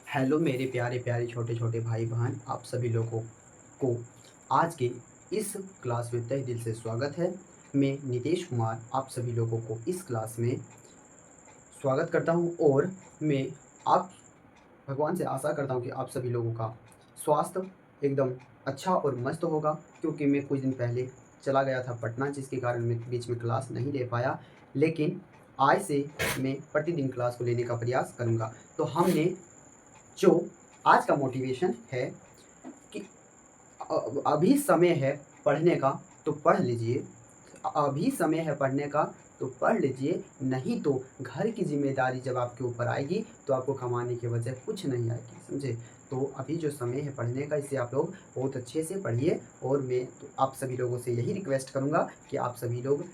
Hello मेरे प्यारे प्यारे छोटे छोटे भाई बहन, आप सभी लोगों को आज के इस क्लास में तहे दिल से स्वागत है। मैं नितेश कुमार आप सभी लोगों को इस क्लास में स्वागत करता हूं और मैं आप भगवान से आशा करता हूं कि आप सभी लोगों का स्वास्थ्य एकदम अच्छा और मस्त होगा, क्योंकि मैं कुछ दिन पहले चला गया था पटना, जिसके कारण मैं बीच में क्लास नहीं ले पाया। लेकिन आज से मैं प्रतिदिन क्लास को लेने का प्रयास करूँगा। तो हमने जो आज का मोटिवेशन है कि अभी समय है पढ़ने का तो पढ़ लीजिए, अभी समय है पढ़ने का तो पढ़ लीजिए, नहीं तो घर की जिम्मेदारी जब आपके ऊपर आएगी तो आपको कमाने की वजह कुछ नहीं आएगी, समझे। तो अभी जो समय है पढ़ने का, इससे आप लोग बहुत अच्छे से पढ़िए। और मैं तो आप सभी लोगों से यही रिक्वेस्ट करूँगा कि आप सभी लोग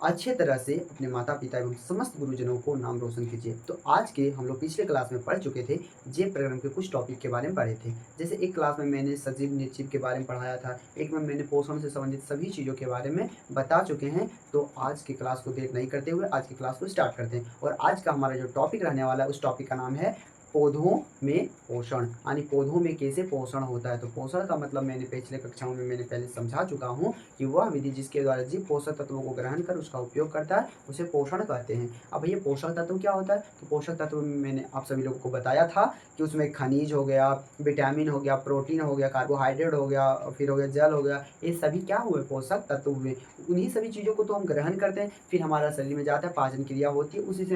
अच्छे तरह से अपने माता पिता एवं समस्त गुरुजनों को नाम रोशन कीजिए। तो आज के हम लोग पिछले क्लास में पढ़ चुके थे, जे प्रकरण के कुछ टॉपिक के बारे में पढ़े थे। जैसे एक क्लास में मैंने सजीव निर्जीव के बारे में पढ़ाया था, एक में मैंने पोषण से संबंधित सभी चीज़ों के बारे में बता चुके हैं। तो आज की क्लास को देर नहीं करते हुए आज की क्लास को स्टार्ट करते हैं। और आज का हमारा जो टॉपिक रहने वाला है, उस टॉपिक का नाम है पौधों में पोषण, यानी पौधों में कैसे पोषण होता है। तो पोषण का मतलब मैंने पिछले कक्षाओं में मैंने पहले समझा चुका हूँ कि वह विधि जिसके द्वारा जीव पोषक तत्वों को ग्रहण कर उसका उपयोग करता है, उसे पोषण कहते हैं। अब ये पोषक तत्व क्या होता है? तो पोषक तत्व में मैंने आप सभी लोगों को बताया था कि उसमें खनिज हो गया, विटामिन हो गया, प्रोटीन हो गया, कार्बोहाइड्रेट हो गया, फिर हो गया जल हो गया, ये सभी क्या हुए? पोषक तत्व हुए। उन्हीं सभी चीज़ों को तो हम ग्रहण करते हैं, फिर हमारा शरीर में जाता है, पाचन क्रिया होती है, उसी से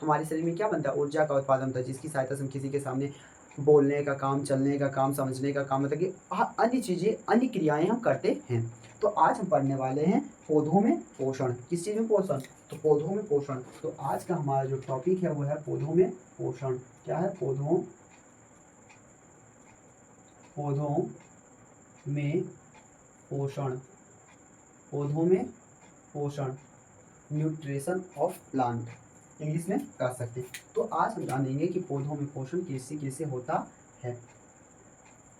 हमारे शरीर में क्या बनता है? ऊर्जा का उत्पादन होता है, जिसकी सहायता से हम किसी के सामने बोलने का काम, चलने का काम, समझने का काम, मतलब कि अन्य चीज़ें, अन्य क्रियाएं हम करते हैं। तो आज हम पढ़ने वाले हैं पौधों में पोषण। किस चीज़ में पोषण? तो पौधों में पोषण। तो आज का हमारा जो टॉपिक है वो है पौधों में पोषण। क्या है? पौधों में पोषण। पौधों में पोषण, न्यूट्रिशन ऑफ प्लांट इंग्लिश में कह सकते हैं। तो आज हम जानेंगे कि पौधों में पोषण कैसे कैसे होता है।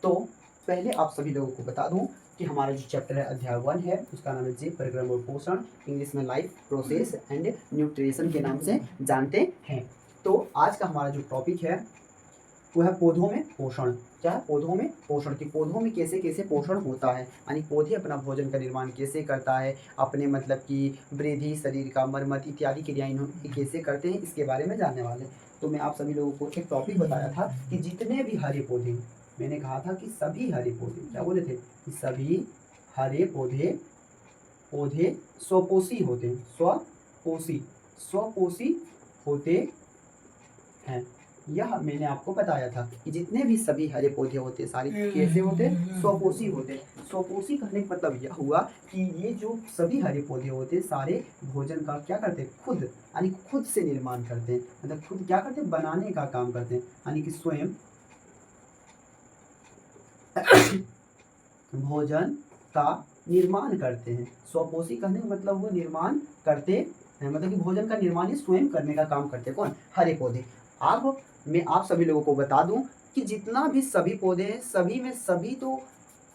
तो पहले आप सभी लोगों को बता दूं कि हमारा जो चैप्टर है अध्याय 1 है, उसका नाम है जीव परिक्रम और पोषण, इंग्लिश में लाइफ प्रोसेस एंड न्यूट्रिशन के नाम से जानते हैं। तो आज का हमारा जो टॉपिक है वो है पौधों में पोषण। क्या है? पौधों में पोषण। कि पौधों में कैसे कैसे पोषण होता है, यानी पौधे अपना भोजन का निर्माण कैसे करता है, अपने मतलब कि वृद्धि, शरीर का मरम्मत इत्यादि क्रियाएं कैसे करते हैं, इसके बारे में जानने वाले। तो मैं आप सभी लोगों को एक टॉपिक बताया था कि जितने भी हरे पौधे, मैंने कहा था कि सभी हरे पौधे, क्या बोले थे? कि सभी हरे पौधे स्वपोषी होते हैं। स्वपोषी होते हैं। यह मैंने आपको बताया था कि जितने भी सभी हरे पौधे होते हैं सारे कैसे होते हैं? स्वपोषी होते हैं। स्वपोषी कहने का मतलब यह हुआ कि ये जो सभी हरे पौधे होते हैं सारे भोजन का क्या करते हैं? खुद, यानी खुद से निर्माण करते हैं। मतलब खुद क्या करते हैं? बनाने का काम करते हैं, यानी कि स्वयं भोजन का निर्माण करते हैं। स्वपोषी कहने का मतलब वो निर्माण करते हैं, मतलब कि भोजन का निर्माण ही स्वयं करने का काम करते हैं। कौन? हरे पौधे। अब मैं आप सभी लोगों को बता दूं कि जितना भी सभी पौधे हैं, सभी में सभी तो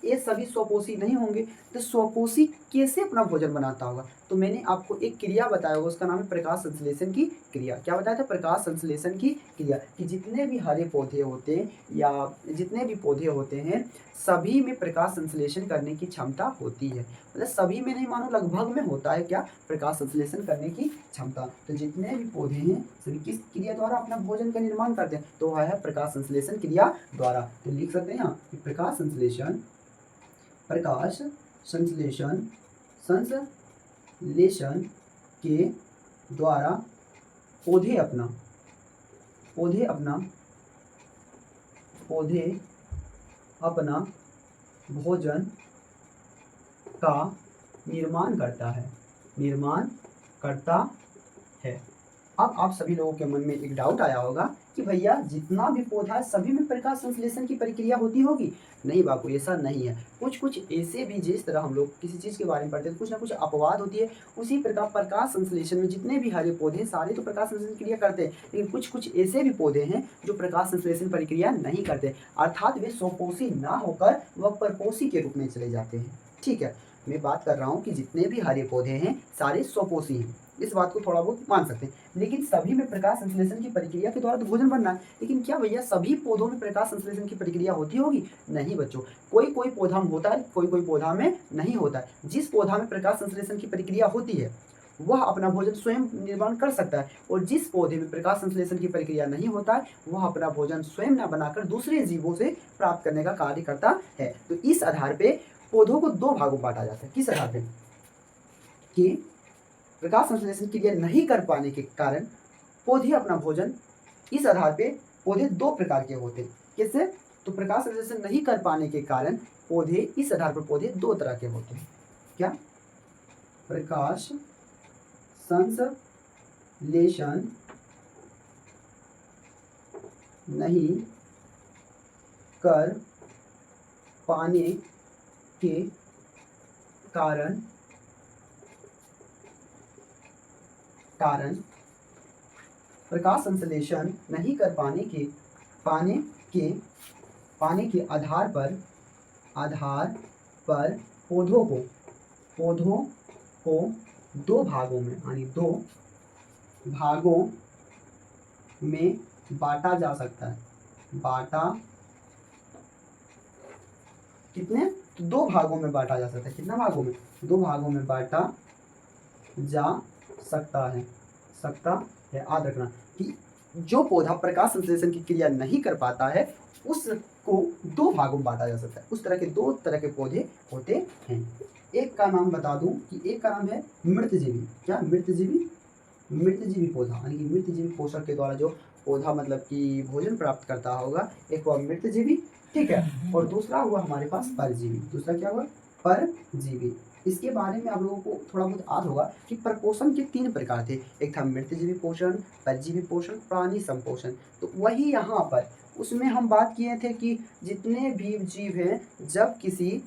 ये सभी स्वपोषी नहीं होंगे। तो स्वपोषी कैसे अपना भोजन बनाता होगा? तो मैंने आपको एक क्रिया बताया होगा, उसका नाम है प्रकाश संश्लेषण की क्रिया। क्या बताया था? प्रकाश संश्लेषण की क्रिया। कि जितने भी हरे पौधे होते हैं या जितने भी पौधे होते हैं सभी में प्रकाश संश्लेषण करने की क्षमता होती है। मतलब सभी में नहीं, मानो लगभग में होता है क्या? प्रकाश संश्लेषण करने की क्षमता। तो जितने भी पौधे हैं सभी किस क्रिया द्वारा अपना भोजन का निर्माण करते हैं? तो वह है प्रकाश संश्लेषण क्रिया द्वारा। तो लिख सकते हैं यहाँ कि प्रकाश संश्लेषण के द्वारा पौधे अपना भोजन का निर्माण करता है। अब आप सभी लोगों के मन में एक डाउट आया होगा कि भैया जितना भी पौधा है सभी में प्रकाश संश्लेषण की प्रक्रिया होती होगी। नहीं बाबू, ऐसा नहीं है। कुछ कुछ ऐसे भी, जिस तरह हम लोग किसी चीज़ के बारे में पढ़ते हैं कुछ ना कुछ अपवाद होती है, उसी प्रकार प्रकाश संश्लेषण में जितने भी हरे पौधे हैं सारे तो प्रकाश संश्लेषण क्रिया करते हैं, लेकिन कुछ कुछ ऐसे भी पौधे हैं जो प्रकाश संश्लेषण प्रक्रिया नहीं करते, अर्थात वे स्वपोषी ना होकर वह परपोषी के रूप में चले जाते हैं। ठीक है। मैं बात कर रहा हूँ कि जितने भी हरे पौधे हैं सारे स्वपोषी हैं, इस बात को थोड़ा बहुत मान सकते हैं। लेकिन सभी में प्रकाश संश्लेषण की प्रक्रिया के द्वारा तो भोजन बनना है, लेकिन क्या भैया सभी पौधों में प्रकाश संश्लेषण की प्रक्रिया होती होगी? नहीं बच्चों, कोई कोई पौधा में होता है, कोई कोई पौधा में नहीं होता है। जिस पौधा में प्रकाश संश्लेषण की प्रक्रिया होती है वह अपना भोजन स्वयं निर्माण कर सकता है, और जिस पौधे में प्रकाश संश्लेषण की प्रक्रिया नहीं होता है वह अपना भोजन स्वयं न बनाकर दूसरे जीवों से प्राप्त करने का कार्य करता है। तो इस आधार पे पौधों को दो भागों में बांटा जाता है। किस आधार पे? कि प्रकाश संश्लेषण क्रिया नहीं कर पाने के कारण पौधे अपना भोजन, इस आधार पे पौधे दो प्रकार के होते हैं। कैसे? तो प्रकाश संश्लेषण नहीं कर पाने के कारण पौधे, इस आधार पर पौधे दो तरह के होते हैं। क्या? प्रकाश संश्लेषण नहीं कर पाने के कारण प्रकाश संश्लेषण नहीं कर पाने के आधार पर पौधों को दो भागों में, यानी दो भागों में बांटा जा सकता है। कितने? दो भागों में बांटा जा सकता है। कितना भागों में? दो भागों में बांटा जा सकता है। याद रखना कि जो पौधा प्रकाश संश्लेषण की क्रिया नहीं कर पाता है उसको दो भागों में बांटा जा सकता है। उस तरह के दो तरह के पौधे होते हैं। एक का नाम बता दूं कि एक का नाम है मृतजीवी। क्या? मृतजीवी पौधा, यानी कि मृतजीवी पोषण के द्वारा जो पौधा मतलब कि भोजन प्राप्त करता होगा, एक हुआ मृतजीवी, ठीक है। और दूसरा हुआ हमारे पास परजीवी। दूसरा क्या हुआ? परजीवी। इसके बारे में आप लोगों को थोड़ा बहुत याद होगा कि प्रपोषण के तीन प्रकार थे। एक था मृतजीवी पोषण, परजीवी पोषण, प्राणी संपोषण। तो वही यहाँ पर उसमें हम बात किए थे कि जितने भी जीव हैं, जब किसी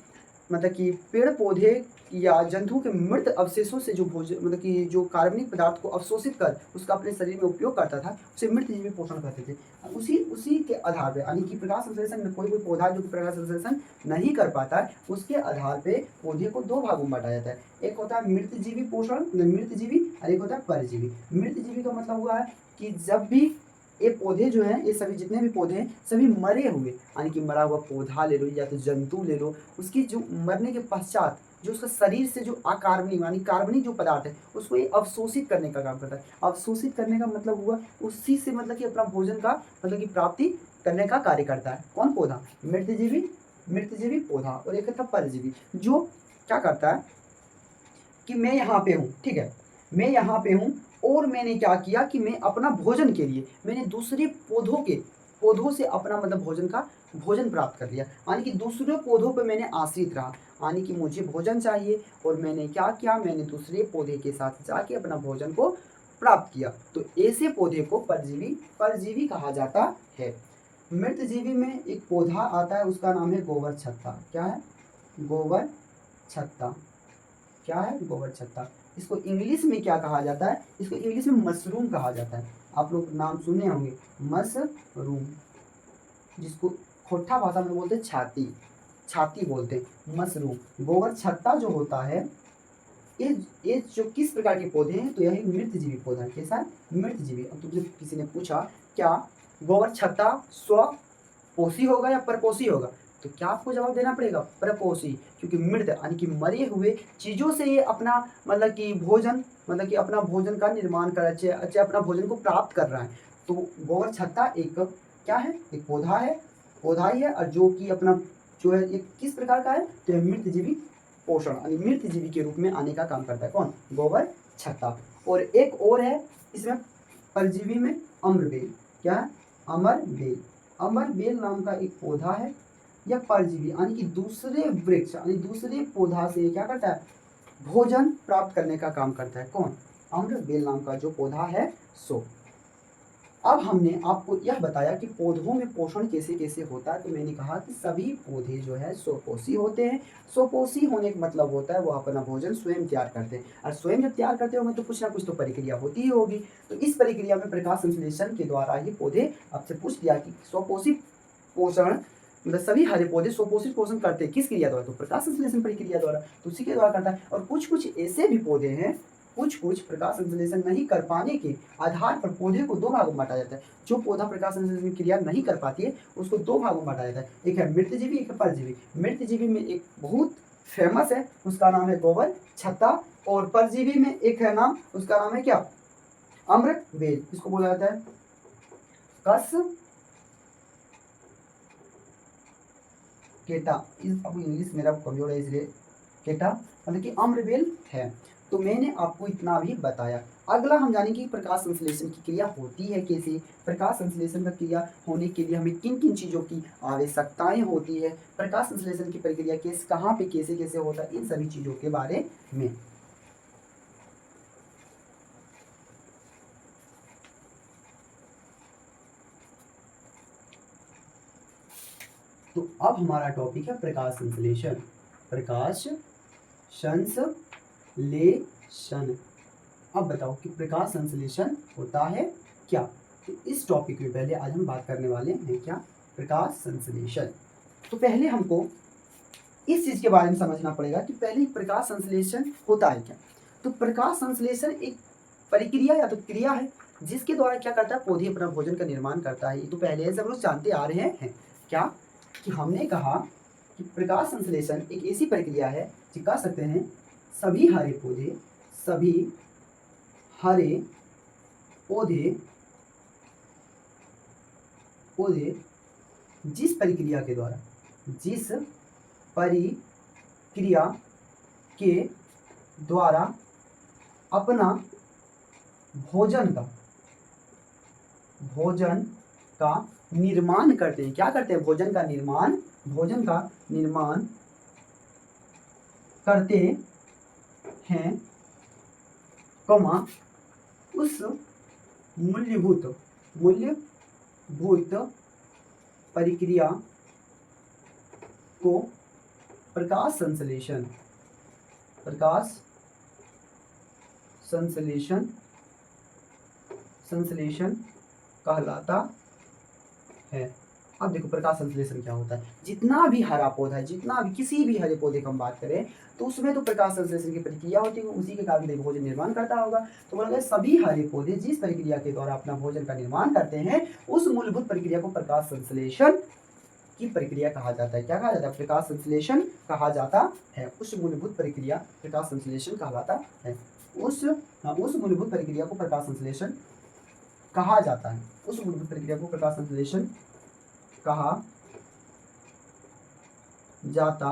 मतलब कि पेड़ पौधे या जंतु के मृत अवशेषों से जो भोजन मतलब कि जो कार्बनिक पदार्थ को अवशोषित कर उसका अपने शरीर में उपयोग करता था, उसे मृतजीवी पोषण कहते थे। उसी के आधार पर, यानी कि प्रकाश संश्लेषण में कोई पौधा जो प्रकाश संश्लेषण नहीं कर पाता है उसके आधार पे पौधे को दो भागों में बांटा जाता है। एक होता है मृतजीवी पोषण, मृतजीवी, और एक होता है परजीवी। मृतजीवी का मतलब हुआ है कि जब भी ये पौधे जो हैं, ये सभी जितने भी पौधे हैं सभी मरे हुए, यानी कि मरा हुआ पौधा ले लो या तो जंतु ले लो, उसकी जो मरने के पश्चात जो उसका शरीर से जो अकार्बनिक यानी कार्बनिक जो पदार्थ है उसको ये अवशोषित करने का काम करता है। अवशोषित करने का मतलब हुआ उसी से मतलब कि अपना भोजन का मतलब कि प्राप्ति करने का कार्य करता है। कौन पौधा? मृतजीवी पौधा। और एक था परजीवी, जो क्या करता है कि मैं यहाँ पे हूँ, ठीक है, मैं यहाँ पे हूँ और मैंने क्या किया कि मैं अपना भोजन के लिए मैंने दूसरे पौधों से अपना मतलब भोजन प्राप्त कर लिया, यानी कि दूसरे पौधों पे मैंने आश्रित रहा, यानी कि मुझे भोजन चाहिए और मैंने क्या किया, मैंने दूसरे पौधे के साथ जाके अपना भोजन को प्राप्त किया। तो ऐसे पौधे को परजीवी कहा जाता है। मृतजीवी में एक पौधा आता है, उसका नाम है गोबर छत्ता। क्या है? गोबर छत्ता। क्या है? गोबर छत्ता। इसको इंग्लिश में क्या कहा जाता है? इसको इंग्लिश में मशरूम कहा जाता है। आप लोग नाम सुने होंगे, मशरूम, जिसको खोट्ठा भाषा में बोलते हैं छाती बोलते हैं, मशरूम। गोबर छत्ता जो होता है ये जो किस प्रकार के पौधे हैं? तो यह एक मृतजीवी पौधा है। कैसा है? मृतजीवी। अब तुमसे किसी ने पूछा क्या गोबर छत्ता स्वपोषी होगा या परपोषी होगा? तो क्या आपको जवाब देना पड़ेगा? परपोषी, क्योंकि मृत यानी कि मरे हुए चीजों से ये अपना मतलब कि भोजन मतलब कि अपना भोजन का निर्माण कर अच्छे अपना भोजन को प्राप्त कर रहा है। तो गोबर छत्ता एक क्या है? एक पौधा ही है, और जो कि अपना जो है ये किस प्रकार का है? तो मृतजीवी पोषण यानी मृतजीवी के रूप में आने का काम करता है। कौन? गोबर छत्ता। और एक और है इसमें परजीवी में, अम्रबेल। क्या है? अमरबेल नाम का एक पौधा है, यह परजीवी यानी कि दूसरे वृक्ष यानी दूसरे पौधा से क्या करता है? भोजन प्राप्त करने का काम करता है। कौन? अम्रबेल नाम का जो पौधा है सो। अब हमने आपको यह बताया कि पौधों में पोषण कैसे कैसे होता है। तो मैंने कहा कि सभी पौधे जो है स्वपोषी होते हैं। स्वपोषी होने का मतलब होता है वो अपना भोजन स्वयं तैयार करते हैं, और स्वयं जब तैयार करते होंगे तो कुछ ना कुछ तो प्रक्रिया होती ही होगी। तो इस प्रक्रिया में प्रकाश संश्लेषण के द्वारा ही पौधे, आपसे पूछ दिया कि स्वपोषी पोषण मतलब सभी हरे पौधे स्वपोषित पोषण करते हैं किस क्रिया द्वारा, तो प्रकाश संश्लेषण प्रक्रिया द्वारा, तो उसी के द्वारा करता है। और कुछ कुछ ऐसे भी पौधे हैं, कुछ कुछ प्रकाश संश्लेषण नहीं कर पाने के आधार पर पौधे को दो भागों में बांटा जाता है। जो पौधा प्रकाश संश्लेषण की क्रिया नहीं कर पाती है उसको दो भागों में बांटा जाता है, एक है मृतजीवी, एक है परजीवी। मृतजीवी में एक बहुत फेमस है, उसका नाम है गोबर छत्ता, और परजीवी में एक है नाम, उसका नाम है क्या, अम्रवेल। इसको बोला जाता है कस केटा। अब इंग्लिश मेरा कमजोर है इसलिए केटा मतलब कि अम्रवेल है। तो मैंने आपको इतना भी बताया। अगला हम जानेंगे कि प्रकाश संश्लेषण की क्रिया होती है कैसे, प्रकाश संश्लेषण का क्रिया होने के लिए हमें किन किन चीज़ों की आवश्यकताएं होती है, प्रकाश संश्लेषण की प्रक्रिया कैसे, कहाँ पे कैसे कैसे होता है, इन सभी चीज़ों के बारे में। तो अब हमारा टॉपिक है प्रकाश संश्लेषण। प्रकाश संश्लेषण, अब बताओ कि प्रकाश संश्लेषण होता है क्या। तो इस टॉपिक में पहले आज हम बात करने वाले हैं क्या, प्रकाश संश्लेषण। तो पहले हमको इस चीज के बारे में समझना पड़ेगा कि पहले प्रकाश संश्लेषण होता है क्या। तो प्रकाश संश्लेषण एक प्रक्रिया या तो क्रिया है जिसके द्वारा क्या करता है, पौधे अपना भोजन का निर्माण करता है। ये तो पहले सब लोग जानते आ रहे हैं क्या, कि हमने कहा कि प्रकाश संश्लेषण एक ऐसी प्रक्रिया है जो कह सकते हैं सभी हरे पौधे, सभी हरे पौधे पौधे जिस प्रक्रिया के द्वारा, जिस प्रक्रिया के द्वारा अपना भोजन का निर्माण करते हैं। क्या करते हैं, भोजन का निर्माण करते हैं, कमा उस मूलभूत प्रक्रिया को प्रकाश संश्लेषण कहलाता है। अब देखो प्रकाश संश्लेषण क्या होता है, जितना भी हरा पौधा है, जितना भी किसी भी हरे पौधे की हम बात करें तो उसमें तो प्रकाश संश्लेषण की प्रक्रिया होती है, उसी के कारण देखो भोजन निर्माण करता होगा। तो बोला गया सभी हरे पौधे जिस प्रक्रिया के द्वारा अपना भोजन का निर्माण करते हैं उस मूलभूत प्रक्रिया को प्रकाश संश्लेषण की प्रक्रिया कहा जाता है। क्या कहा जाता है, प्रकाश संश्लेषण कहा जाता है। उस मूलभूत प्रक्रिया प्रकाश संश्लेषण कहलाता है। उस मूलभूत प्रक्रिया को प्रकाश संश्लेषण कहा जाता है। उस मूलभूत प्रक्रिया को प्रकाश संश्लेषण कहा जाता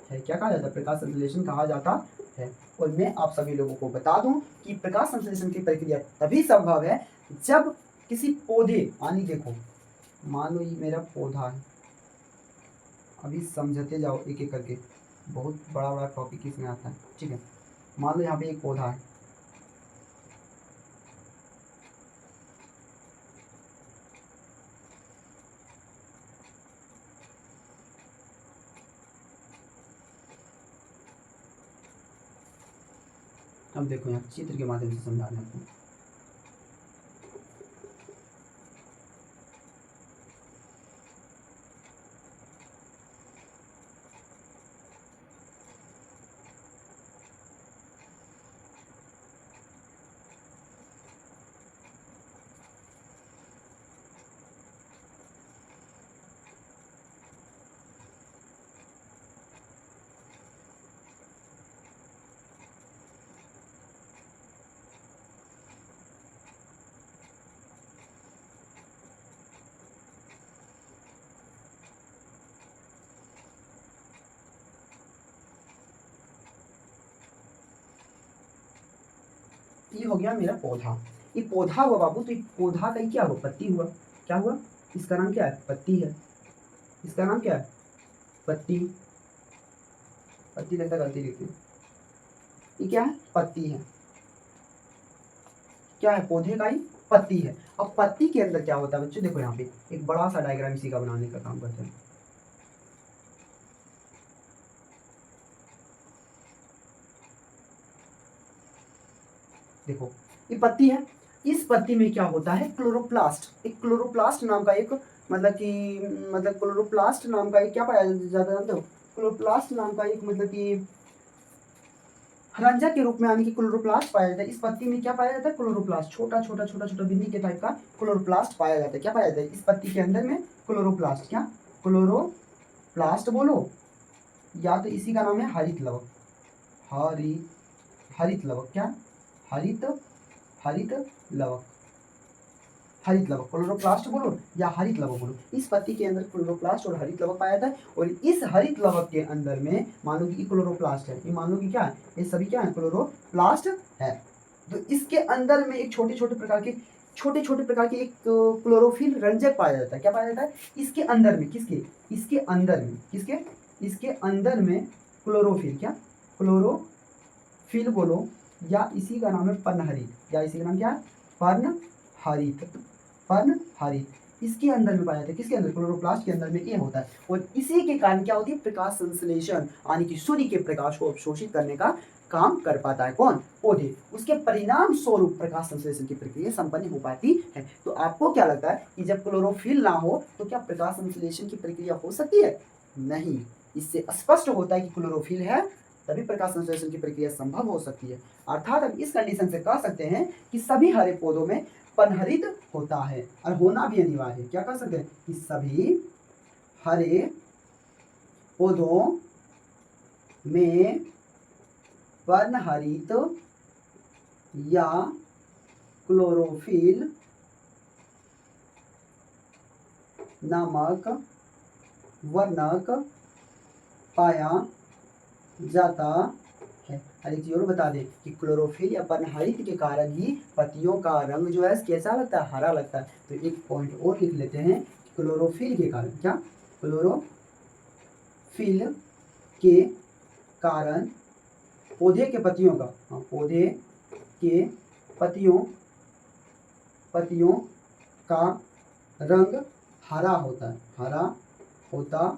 है। क्या कहा जाता है, प्रकाश संश्लेषण कहा जाता है। और मैं आप सभी लोगों को बता दूं कि प्रकाश संश्लेषण की प्रक्रिया तभी संभव है जब किसी पौधे, यानी देखो मान लो ये मेरा पौधा है, अभी समझते जाओ एक एक करके, बहुत बड़ा बड़ा टॉपिक इसमें आता है, ठीक है। मान लो यहाँ पे एक पौधा है, अब देखो यहाँ चित्र के माध्यम से समझा रहे हैं आपको। ये हो गया मेरा पौधा, ये पौधा हुआ बाबू। तो ये पौधा का ही क्या हुआ, पत्ती हुआ। क्या हुआ, इसका नाम क्या है, पत्ती है। इसका नाम क्या है, पत्ती। पत्ती लगता गलती लिखती हूँ, ये क्या है, पत्ती है। क्या है, पौधे का ही पत्ती है। अब पत्ती के अंदर क्या होता है बच्चों, देखो यहाँ पे एक बड़ा सा डायग्राम इसी का बनाने का काम करते हैं। देखो ये पत्ती है, इस पत्ती में क्या होता है, क्लोरोप्लास्ट। एक क्लोरोप्लास्ट नाम का एक मतलब कि मतलब क्लोरोप्लास्ट नाम का एक क्या पाया जाता है जानते हो? क्लोरोप्लास्ट नाम का एक मतलब कि रंजक के रूप में यानी कि क्लोरोप्लास्ट पाया जाता है। इस पत्ती में क्या पाया जाता है? क्लोरोप्लास्ट, छोटा छोटा छोटा छोटा बिंदी के टाइप का क्लोरोप्लास्ट पाया जाता है। क्या पाया जाता है इस पत्ती के अंदर में? क्लोरोप्लास्ट। क्या क्लोरोप्लास्ट बोलो, या तो इसी का नाम है हरित लवक। हरित लवक। क्या हरित हरित लवक, हरित लवक क्लोरोप्लास्ट बोलो या हरित लवक बोलो। इस पत्ती के अंदर क्लोरोप्लास्ट और हरित लवक पाया जाता है। और इस हरित लवक के अंदर में मान लो कि क्लोरोप्लास्ट है, ये मान लो कि क्या है, ये सभी क्या है? क्लोरोप्लास्ट है। तो इसके अंदर में एक छोटे छोटे प्रकार के एक क्लोरोफिल रंजक पाया जाता है। क्या पाया जाता है इसके अंदर में? किसके? इसके अंदर में। किसके? इसके अंदर में क्लोरोफिल। क्या क्लोरोफिल बोलो, या इसी का नाम है पर्णहरित, या इसी का नाम क्या है? पर्णहरित। पर्णहरित इसके अंदर में पाया जाता है। किसके अंदर? क्लोरोप्लास्ट के अंदर में ये होता है। और इसी के कारण क्या होती है? प्रकाश संश्लेषण, यानी कि सूर्य के प्रकाश को अवशोषित करने का काम कर पाता है। कौन? पौधे। उसके परिणाम स्वरूप प्रकाश संश्लेषण की प्रक्रिया संपन्न हो पाती है। तो आपको क्या लगता है कि जब क्लोरोफिल ना हो तो क्या प्रकाश संश्लेषण की प्रक्रिया हो सकती है? नहीं। इससे स्पष्ट होता है कि क्लोरोफिल है तभी प्रकाश संश्लेषण की प्रक्रिया संभव हो सकती है। अर्थात हम इस कंडीशन से कह सकते हैं कि सभी हरे पौधों में पर्णहरित होता है और होना भी अनिवार्य है। क्या कह सकते हैं कि सभी हरे पौधों में पर्णहरित या क्लोरोफिल नामक वर्णक पाया जाता है। और एक चीज और बता दें कि क्लोरोफिल या पर्णहरित के कारण ही पत्तियों का रंग जो है कैसा लगता है? हरा लगता है। तो एक पॉइंट और लिख लेते हैं, क्लोरोफिल के कारण। क्या? क्लोरोफिल के कारण पौधे के पत्तियों का, पौधे के पत्तियों का रंग हरा होता है। हरा होता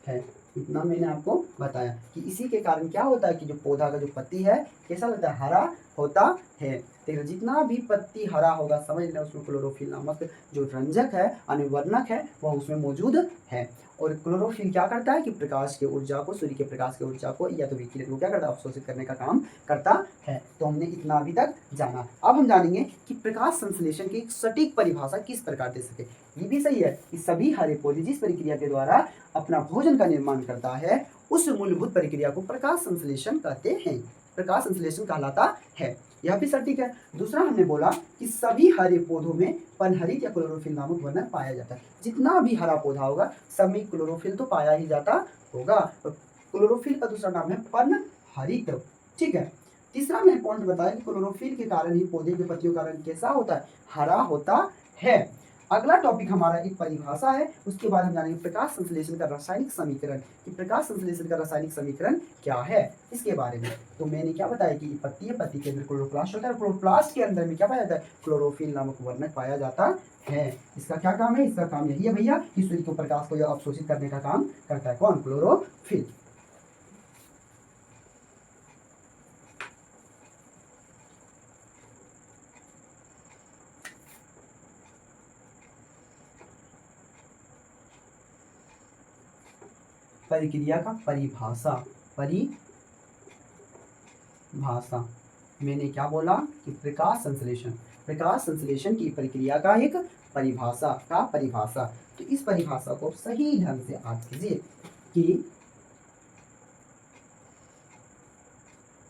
है। इतना मैंने आपको बताया कि इसी के कारण क्या होता है कि जो पौधा का जो पत्ती है कैसा लगता है? हरा होता है। देखो जितना भी पत्ती हरा होगा समझ लेना उसमें क्लोरोफिल नामक जो रंजक है अनुवर्णक है वह उसमें मौजूद है। और क्लोरोफिल क्या करता है कि प्रकाश की ऊर्जा को, सूर्य के प्रकाश की ऊर्जा को या तो विकिरण को क्या करता है? अवशोषित करने का काम करता है। तो हमने इतना अभी तक जाना। अब हम जानेंगे कि प्रकाश संश्लेषण की सटीक परिभाषा किस प्रकार दे सके। ये भी सही है कि सभी हरे पौधे जिस प्रक्रिया के द्वारा अपना भोजन का निर्माण करता है उस मूलभूत प्रक्रिया को प्रकाश संश्लेषण कहते हैं। प्रकाश संश्लेषण कहलाता है। यह भी सटीक है। दूसरा हमने बोला कि सभी हरे पौधों में पर्णहरित या क्लोरोफिल नामक वर्णक पाया जाता है। जितना भी हरा पौधा होगा सब में क्लोरोफिल तो पाया ही जाता होगा। क्लोरोफिल का दूसरा नाम है पर्णहरित। ठीक है। तीसरा मैंने पॉइंट बताया कि क्लोरोफिल के कारण ही पौधे के पत्तियों का रंग कैसा होता है? हरा होता है। अगला टॉपिक हमारा एक परिभाषा है, उसके बाद हम जानेंगे प्रकाश संश्लेषण का रासायनिक समीकरण कि प्रकाश संश्लेषण का रासायनिक समीकरण क्या है इसके बारे में। तो मैंने क्या बताया कि पत्ती है, पत्ती के अंदर क्लोरोप्लास्ट होता है, क्लोरोप्लास्ट के अंदर में क्या पाया जाता है? क्लोरोफिल नामक वर्णक पाया जाता है। इसका क्या काम है? इसका काम यही है भैया कि सूर्य के प्रकाश को अवशोषित करने का काम करता है। कौन? क्लोरोफिल। प्रक्रिया का परिभाषा मैंने क्या बोला कि प्रकाश संश्लेषण की प्रक्रिया का एक परिभाषा। तो इस परिभाषा को सही ढंग से याद कीजिए कि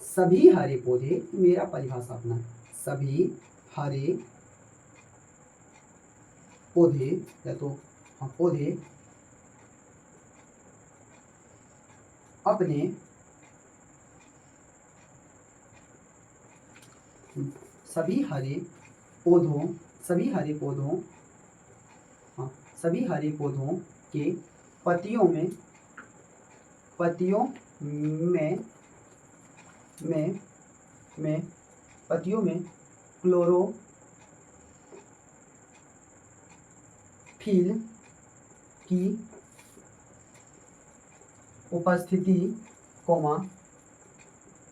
सभी हरे पौधे, मेरा परिभाषा अपना, सभी हरे पौधे या तो पौधे अपने सभी हरे पौधों सभी हरे पौधों के पत्तियों में क्लोरोफिल की उपस्थिति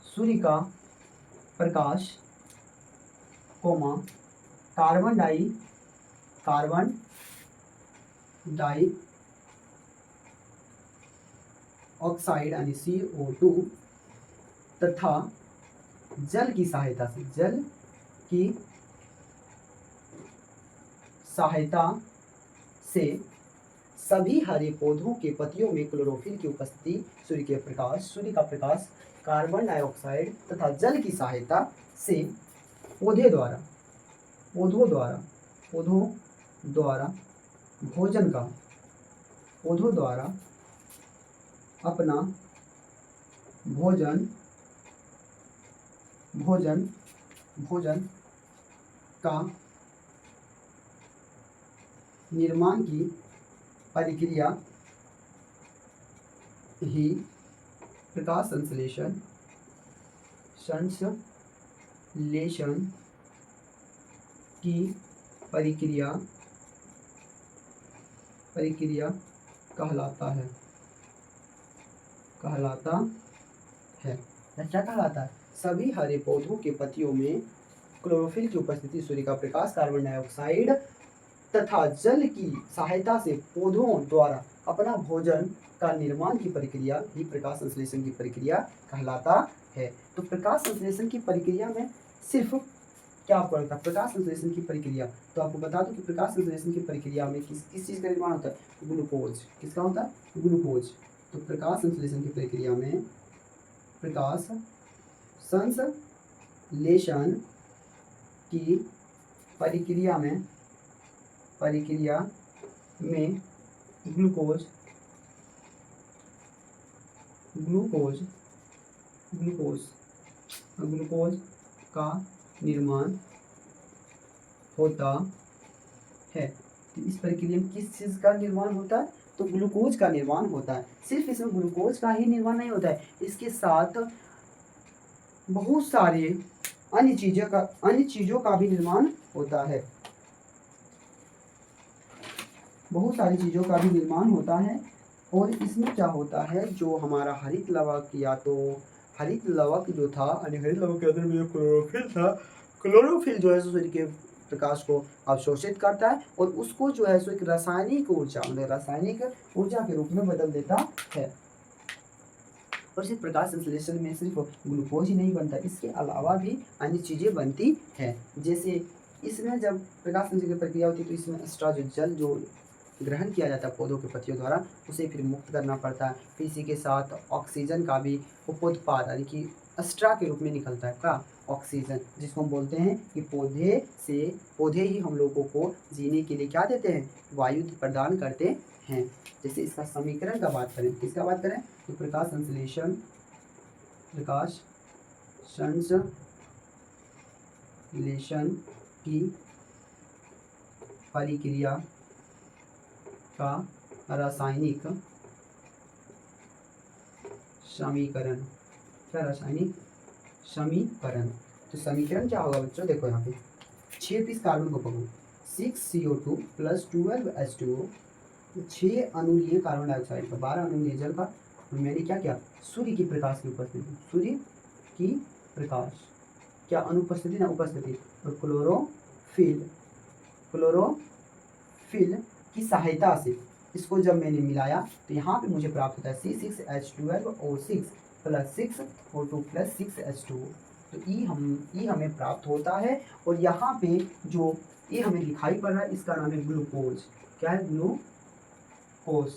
सूर्य का प्रकाश कार्बन डाई ऑक्साइड यानी CO2 तथा जल की सहायता से सभी हरे पौधों के पत्तियों में क्लोरोफिल की उपस्थिति, सूर्य का प्रकाश, कार्बन डाइऑक्साइड तथा जल की सहायता से पौधों द्वारा अपना भोजन का निर्माण की प्रक्रिया ही प्रकाश संश्लेषण की प्रक्रिया कहलाता है। क्या कहलाता है? सभी हरे पौधों के पत्तियों में क्लोरोफिल की उपस्थिति, सूर्य का प्रकाश, कार्बन डाइऑक्साइड तथा जल की सहायता से पौधों द्वारा अपना भोजन का निर्माण की प्रक्रिया ही प्रकाश संश्लेषण की प्रक्रिया कहलाता है। तो प्रकाश संश्लेषण की प्रक्रिया में सिर्फ क्या पड़ता है? प्रकाश संश्लेषण की प्रक्रिया। तो आपको बता दूं कि प्रकाश संश्लेषण की प्रक्रिया में किस चीज़ का निर्माण होता है? ग्लूकोज। किसका होता है? ग्लूकोज। तो प्रकाश संश्लेषण की प्रक्रिया में प्रकाश संश्लेषण की प्रक्रिया में ग्लूकोज का निर्माण होता है। तो इस प्रक्रिया में किस चीज़ का निर्माण होता है? तो ग्लूकोज का निर्माण होता है। सिर्फ इसमें ग्लूकोज का ही निर्माण नहीं होता है, इसके साथ बहुत सारे अन्य चीज़ों का भी निर्माण होता है। बहुत सारी चीज़ों का भी निर्माण होता है। और इसमें क्या होता है, जो हमारा हरित लवक जो था, हरित लवक के अंदर में जो क्लोरोफिल था, क्लोरोफिल जो है सूर्य के प्रकाश को अवशोषित करता है और उसको जो है सो एक रासायनिक ऊर्जा के रूप में बदल देता है। और सिर्फ प्रकाश संश्लेषण में सिर्फ ग्लूकोज ही नहीं बनता, इसके अलावा भी अन्य चीज़ें बनती हैं। जैसे इसमें जब प्रकाश संश्लेषण की प्रक्रिया होती है तो इसमें एक्स्ट्रा जो जल जो ग्रहण किया जाता है पौधों के पत्तियों द्वारा, उसे फिर मुक्त करना पड़ता है। फिर इसी के साथ ऑक्सीजन का भी उपोत्पाद यानी कि एक्स्ट्रा के रूप में निकलता है। क्या? ऑक्सीजन, जिसको हम बोलते हैं कि पौधे ही हम लोगों को जीने के लिए क्या देते हैं? वायु प्रदान करते हैं। जैसे इसका समीकरण का बात करें, किसका बात करें? तो प्रकाश संश्लेषण की प्रक्रिया का रासायनिक समीकरण। क्या? रासायनिक समीकरण। तो समीकरण क्या होगा बच्चों? देखो यहाँ पे 6 पीस कार्बन को पकड़ो, 6CO2 + 12H2O, 6 अणु लिए कार्बन डाइऑक्साइड का, 12 अणु लिए जल का। मैंने क्या किया? सूर्य की प्रकाश की उपस्थिति, सूर्य की प्रकाश क्या अनुपस्थिति ना उपस्थिति, और क्लोरोफिल की सहायता से इसको जब मैंने मिलाया तो यहाँ पे मुझे प्राप्त होता है C6H12O6 + 6O2 + 6H2O। तो ई हमें प्राप्त होता है। और यहाँ पे जो ये हमें दिखाई पड़ रहा है इसका नाम है ग्लूकोज। क्या है? ग्लूकोज।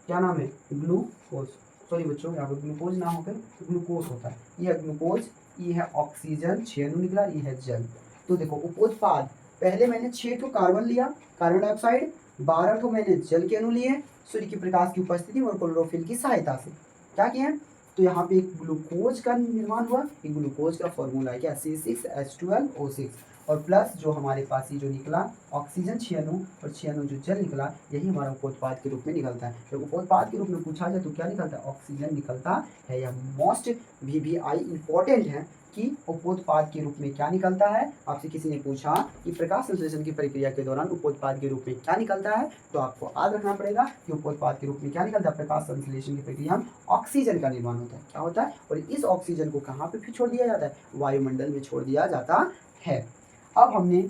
क्या नाम है? ग्लूकोज। सॉरी बच्चों, यहाँ पे ग्लूकोज ना होकर ग्लूकोज होता है। यह ग्लूकोज, ये है ऑक्सीजन, 6 अणु निकला, ये है जल। तो देखो उपोत्पाद, पहले मैंने 6 ठो कार्बन लिया, कार्बन डाइऑक्साइड, 12 ठो मैंने जल के अणु लिए सूर्य की प्रकाश की उपस्थिति और क्लोरोफिल की सहायता से। क्या किया? तो यहाँ पे एक ग्लूकोज का निर्माण हुआ। ये ग्लूकोज का फॉर्मूला है क्या? C6H12O6 और प्लस जो हमारे पास ये जो निकला ऑक्सीजन 6 अणु और 6 अणु जो जल निकला, यही हमारा उपोत्पाद के रूप में निकलता है। जब उपोत्पाद के रूप में पूछा जाए तो क्या निकलता है? ऑक्सीजन निकलता है। यह मोस्ट VVI इंपॉर्टेंट है कि उपोत्पाद के रूप में क्या निकलता है। आपसे किसी ने पूछा कि प्रकाश संश्लेषण की प्रक्रिया के दौरान उपोत्पाद के रूप में क्या निकलता है, तो आपको याद रखना पड़ेगा कि उपोत्पाद के रूप में क्या निकलता है। प्रकाश संश्लेषण की प्रक्रिया में ऑक्सीजन का निर्माण होता है। क्या होता है? और इस ऑक्सीजन को कहाँ पे फिर छोड़ दिया जाता है? वायुमंडल में छोड़ दिया जाता है। अब हमने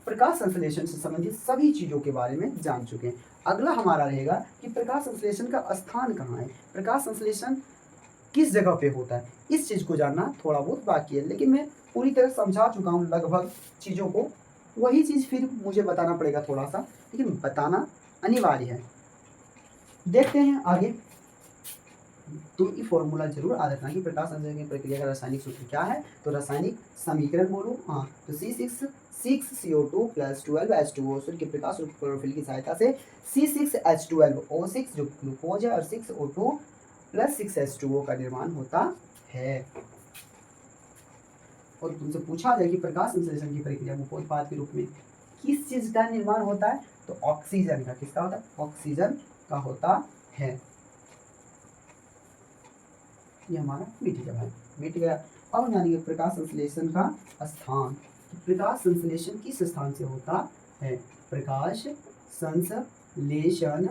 प्रकाश संश्लेषण से संबंधित सभी चीज़ों के बारे में जान चुके हैं। अगला हमारा रहेगा कि प्रकाश संश्लेषण का स्थान कहाँ है, प्रकाश संश्लेषण किस जगह पे होता है, इस चीज़ को जानना थोड़ा बहुत बाकी है, लेकिन मैं पूरी तरह समझा चुका हूँ लगभग चीज़ों को। वही चीज़ फिर मुझे बताना पड़ेगा थोड़ा सा, लेकिन बताना अनिवार्य है। देखते हैं आगे। तो ये फॉर्मूला जरूर याद रखना कि प्रकाश संश्लेषण की प्रक्रिया का रासायनिक सूत्र क्या है। तो रासायनिक समीकरण बोलो, हाँ, तो C6CO2 + 12H2O सूर्य के प्रकाश रूप क्लोरोफिल की सहायता से C6H12O6 जो ग्लूकोज है और 6O2 + 6H2O का निर्माण होता है। और तुमसे पूछा जाए कि प्रकाश संश्लेषण की प्रक्रिया में उत्पाद के रूप में किस चीज का निर्माण होता है, तो ऑक्सीजन का। किसका होता है? ऑक्सीजन का होता है। ये हमारा मिट गया भाई, मिट गया। अब जानेंगे प्रकाश संश्लेषण का स्थान। प्रकाश संश्लेषण किस स्थान से होता है? प्रकाश संश्लेषण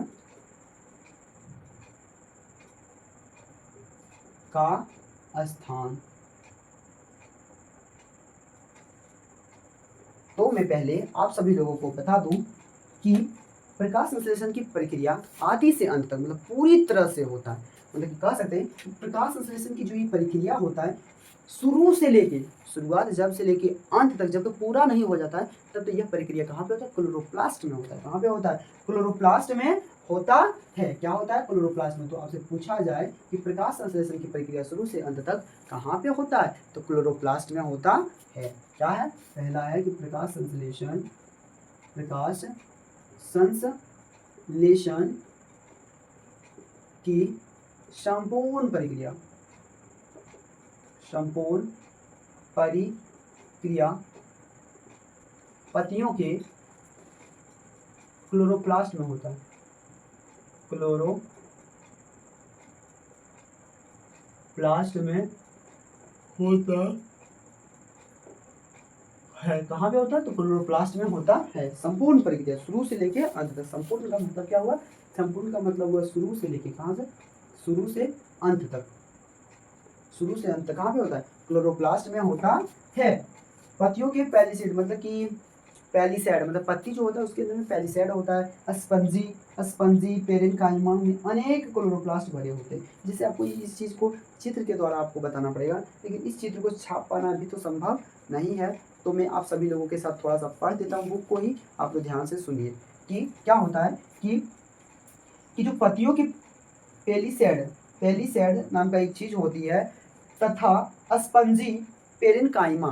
का स्थान। तो मैं पहले आप सभी लोगों को बता दूं कि प्रकाश संश्लेषण की प्रक्रिया आदि से अंत तक मतलब पूरी तरह से होता है। मतलब कि कह सकते हैं प्रकाश संश्लेषण की जो ये प्रक्रिया होता है शुरू से लेके, शुरुआत जब से लेके अंत तक, जब तक पूरा नहीं हो जाता है तब तो यह प्रक्रिया कहाँ पे होता है? क्लोरोप्लास्ट में होता है। कहाँ पे होता है? क्लोरोप्लास्ट में होता है। क्या होता है? क्लोरोप्लास्ट में। तो आपसे पूछा जाए कि प्रकाश संश्लेषण की प्रक्रिया शुरू से अंत तक कहाँ पे होता है, तो क्लोरोप्लास्ट में होता है। क्या है? पहला है कि प्रकाश संश्लेषण की संपूर्ण प्रक्रिया पत्तियों के क्लोरोप्लास्ट में होता है। क्लोरोप्लास्ट में होता है। कहाँ पे होता है? तो क्लोरोप्लास्ट में होता है। संपूर्ण प्रक्रिया शुरू से लेके अंत तक। संपूर्ण का मतलब क्या हुआ? संपूर्ण का मतलब हुआ शुरू से लेके, कहाँ से? शुरू से अंत तक। शुरू से अंत तक कहाँ पे होता है? क्लोरोप्लास्ट में होता है। पत्तियों के पैलिसेड मतलब कि पैलिसेड मतलब पत्ती जो होता है उसके अंदर में पैलिसेड होता है। स्पंजी पेरेन्काइमा में अनेक क्लोरोप्लास्ट भरे होते हैं। जैसे आपको इस चीज़ को चित्र के द्वारा आपको बताना पड़ेगा, लेकिन इस चित्र को छाप पाना भी तो संभव नहीं है। तो मैं आप सभी लोगों के साथ थोड़ा सा पढ़ देता हूँ बुक को ही, आप लोग ध्यान से सुनिए कि क्या होता है कि जो पत्तियों की पेलिसेड नाम का एक चीज होती है तथा स्पंजी पेरेन्काइमा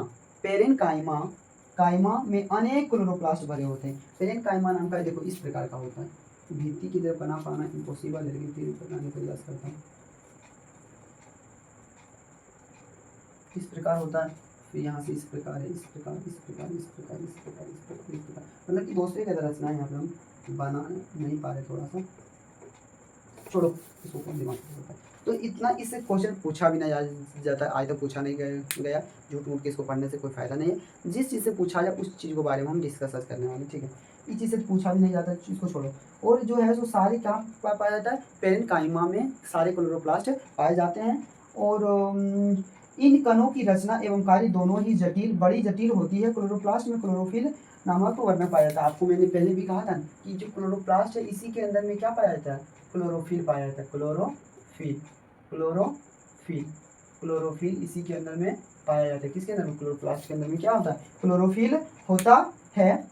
में अनेक क्लोरोप्लास्ट भरे होते हैं। पेरेन्काइमा नाम का देखो इस प्रकार का होता है। भित्ति की तरह बना पाना इम्पॉसिबल है, लेकिन फिर बनाने का प्रयास करता हूँ। इस प्रकार होता है, फिर यहाँ से इस प्रकार है, इस प्रकार मतलब कि दूसरे का रचना है। यहाँ पे हम बना नहीं पा रहे, थोड़ा सा छोड़ो, इसको कौन दिमाग होता है। तो इतना इससे क्वेश्चन पूछा भी नहीं जाता है, आज तक पूछा नहीं गया। झूठ मूठ के इसको पढ़ने से कोई फायदा नहीं है। जिस चीज़ से पूछा जाए उस चीज़ के बारे में हम डिस्कस करने वाले, ठीक है। इस चीज़ से पूछा भी नहीं जाता, इसको छोड़ो। और जो है सो सारे क्या पाया जाता है? पेरेन्काइमा में सारे क्लोरोप्लास्ट पाए जाते हैं। और इन कणों की रचना एवं कार्य दोनों ही बड़ी जटिल होती है। क्लोरोप्लास्ट में क्लोरोफिल नामक वर्णक पाया जाता है। आपको मैंने पहले भी कहा था कि जो क्लोरोप्लास्ट है इसी के अंदर में क्या पाया जाता है? क्लोरोफिल पाया जाता है। क्लोरोफिल इसी के अंदर में पाया जाता है। किसके अंदर में? क्लोरोप्लास्ट के अंदर में क्या होता है? क्लोरोफिल होता है।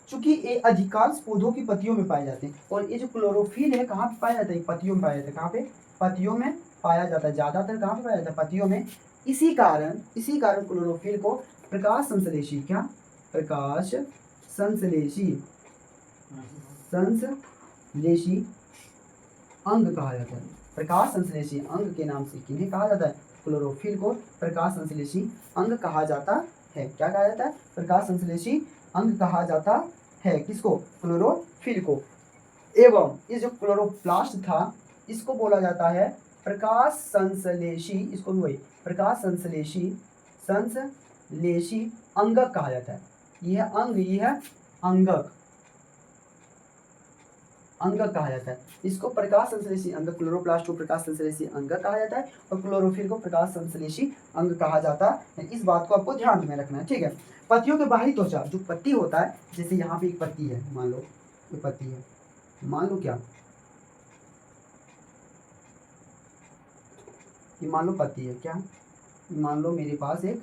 चूंकि ये अधिकांश पौधों की पत्तियों में पाए जाते हैं। और ये जो क्लोरोफिल है कहाँ पे पाया जाता है? पत्तियों में पाया जाता है। कहाँ पे? पत्तियों में पाया जाता है। ज्यादातर कहाँ पे पाया जाता है? पत्तियों में। इसी कारण क्लोरोफिल को प्रकाश संश्लेषी अंग कहा जाता है। प्रकाश संश्लेषी अंग के नाम से किन्हें कहा जाता है? क्लोरोफिल को प्रकाश संश्लेषी अंग कहा जाता है। क्या कहा जाता है? प्रकाश संश्लेषी अंग कहा जाता है। किसको? क्लोरोफिल को। एवं ये जो क्लोरोप्लास्ट था इसको बोला जाता है प्रकाश संश्लेषी, इसको भी वही प्रकाश संश्लेषी अंगक कहा जाता है। यह अंग, यह अंगक अंग कहा जाता है। इसको प्रकाश संश्लेषी अंग, क्लोरोप्लास्ट को प्रकाश संश्लेषी अंग कहा जाता है और क्लोरोफिल को प्रकाश संश्लेषी अंग कहा जाता है। इस बात को आपको ध्यान में रखना है, ठीक है। पत्तियों के बाहरी त्वचा, जो पत्ती होता है, जैसे यहाँ पे एक पत्ती है, मान लो ये पत्ती है, मान लो क्या, ये मान लो पत्ती है, क्या, मान लो मेरे पास एक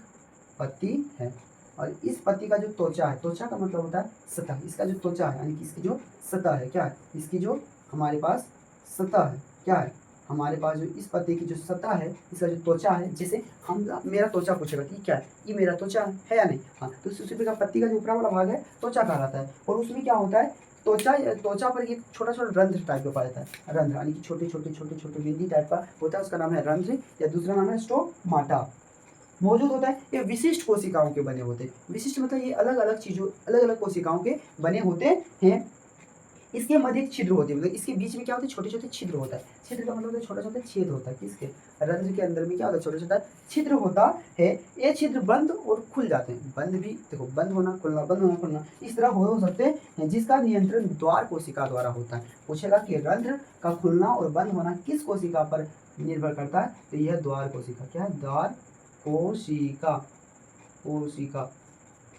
पत्ती है और इस पत्ती का जो त्वचा है, त्वचा का मतलब होता है सतह, इसका जो त्वचा है यानी कि इसकी जो सतह है, क्या है, इसकी जो हमारे पास सतह है, क्या है, हमारे पास जो इस पत्ती की जो सतह है, इसका जो त्वचा है, जैसे हम मेरा त्वचा पूछेगा कि क्या है, ये मेरा त्वचा है या नहीं, हाँ, तो उसी प्रकार पत्ती का जो ऊपरा वाला भाग है त्वचा कहलाता है और उसमें क्या होता है, त्वचा, त्वचा पर एक छोटा छोटा रंध्र टाइप का पाया जाता है, रंध्र यानी कि छोटे छोटे छोटे छोटे बिंदी टाइप का होता है, उसका नाम है रंध्र या दूसरा नाम है स्टोमाटा मौजूद होता है। ये विशिष्ट कोशिकाओं के बने होते हैं, विशिष्ट मतलब ये अलग अलग चीजों, अलग अलग कोशिकाओं के बने होते हैं। इसके मध्य एक छिद्र होती है, मतलब इसके बीच में क्या होता है, छोटे छोटे छिद्र होता है, छिद्र का मतलब छोटा छोटा छेद होता है, किसके, रंध्र के अंदर में क्या होता है, छोटा छोटा छिद्र होता है। ये छिद्र बंद और खुल जाते हैं, बंद भी देखो, बंद होना खुलना, बंद होना खुलना, इस तरह हो सकते हैं, जिसका नियंत्रण द्वार कोशिका द्वारा होता है। पूछेगा कि रंध्र का खुलना और बंद होना किस कोशिका पर निर्भर करता है, तो यह द्वार कोशिका, क्या है, द्वार कोशिका, कोशिका